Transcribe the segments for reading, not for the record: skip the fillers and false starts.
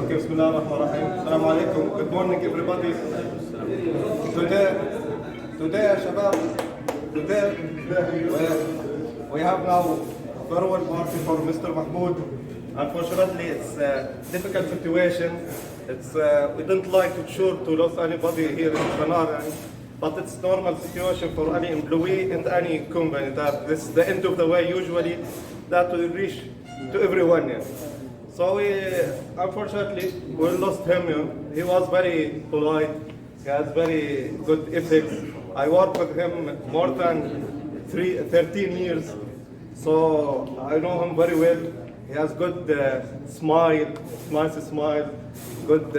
Okay, Bismillah ar-Rahman ar-Rahim. Assalamu alaikum. Good morning, everybody. Today, Shabab, we have now farewell party for Mr. Mahmoud. Unfortunately, it's a difficult situation. We don't like to sure to lose anybody here in Al-Fanar, but it's normal situation for any employee in any company that this is the end of the way usually that will reach to everyone. Yeah. So unfortunately, we lost him. Yeah. He was very polite. He has very good ethics. I worked with him more than 13 years, so I know him very well. He has good smile, nice smile, good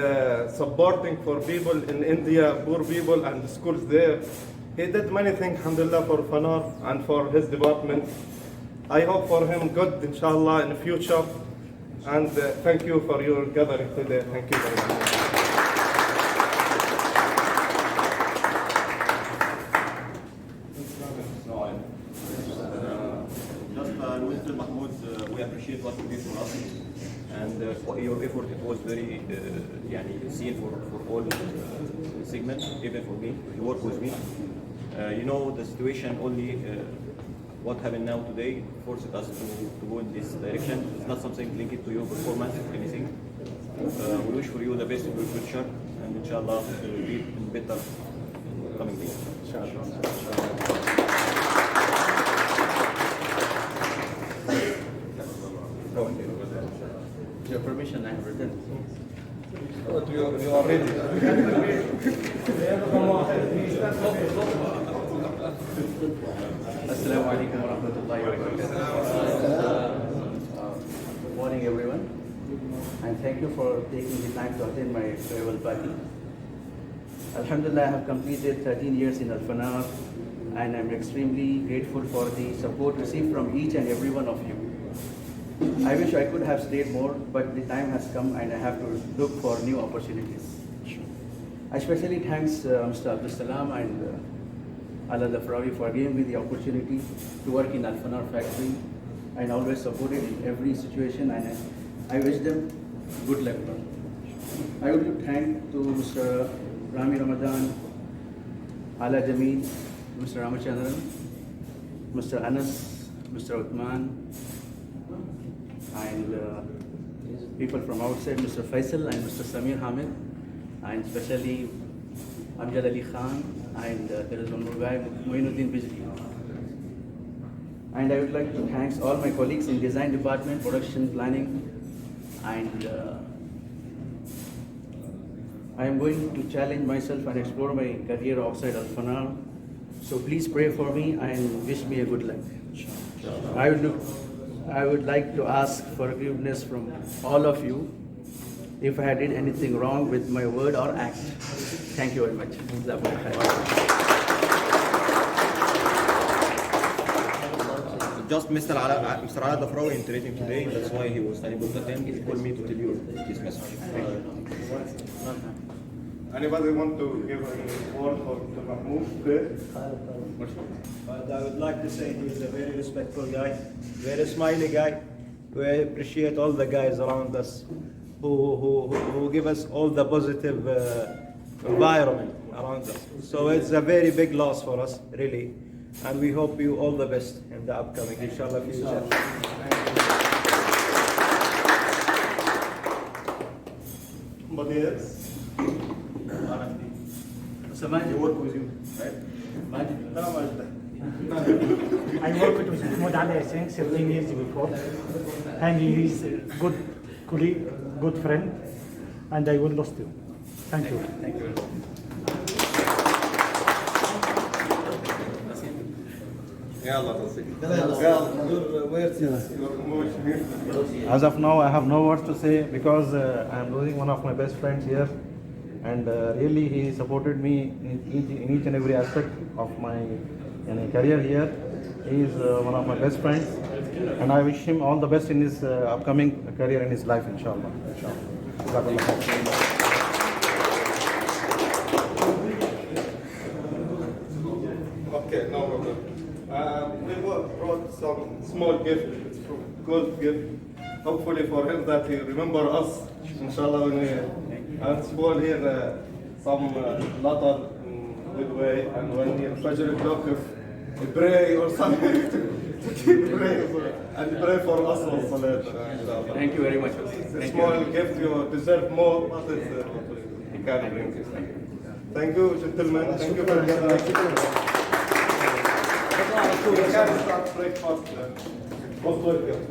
supporting for people in India, poor people and schools there. He did many things, alhamdulillah, for Fanar and for his department. I hope for him good, inshallah, in the future. And thank you for your gathering today. Thank you very much. Mr. Mahmoud, we appreciate what you did for us, and for your effort. It was very seen for all segments, even for me. You work with me. You know the situation. Only what happened now today forced us to go in this direction. It's not something linked to your performance or anything. We wish for you the best in your future, and inshallah will be better in coming days. Your permission, I have written. You are ready. Assalamu alaikum wa rahmatullahi wa barakatuh. Good morning, everyone, and thank you for taking the time to attend my farewell party. Alhamdulillah, I have completed 13 years in Al-Fanar, and I'm extremely grateful for the support received from each and every one of you. I wish I could have stayed more, but the time has come and I have to look for new opportunities. I especially thanks Mr. Abdul Salam and Al-Fanar for giving me the opportunity to work in Al-Fanar factory and always supported in every situation, and I wish them good luck. I would like to thank to Mr. Rami Ramadan, Ala Jameel, Mr. Ramachandran, Mr. Anas, Mr. Uthman, and people from outside, Mr. Faisal and Mr. Samir Hamid, and especially Amjad Ali Khan, and there is one more guy, Moinuddin Bijli. And I would like to thank all my colleagues in design department, production planning, and I am going to challenge myself and explore my career outside Al-Fanar. So please pray for me and wish me a good luck. I would like to ask forgiveness from all of you if I did anything wrong with my word or act. Thank you very much. Just Mr. Ala Dafrawi interacting today. That's why he was unable to attend. He called me to tell you this message. Thank you. Anybody want to give any word for Mr. Mahmoud? I would like to say he's a very respectful guy, very smiley guy. We appreciate all the guys around us who give us all the positive environment around us. So it's a very big loss for us, really. And we hope you all the best in the upcoming, inshallah, future. Somebody else? You work with you, right? I worked with Mahmoud Ali, I think, 17 years before, and he is a good colleague, good friend, and I will lost you. Thank you. Thank you. As of now, I have no words to say because I am losing one of my best friends here, and really he supported me in each and every aspect of my career here. He is one of my best friends, and I wish him all the best in his upcoming career in his life, inshallah. Okay, no problem. We brought some small gift. It's from gold gift hopefully for him that he remember us, inshallah, when we and small here some lot good way, and when he Fajr o'clock if he pray or something to pray and pray for us also inshallah. Thank you very much. It's a small gift, you deserve more, but it's you can bring it. Thank you, gentlemen. Thank you for getting you can start breakfast. Most welcome.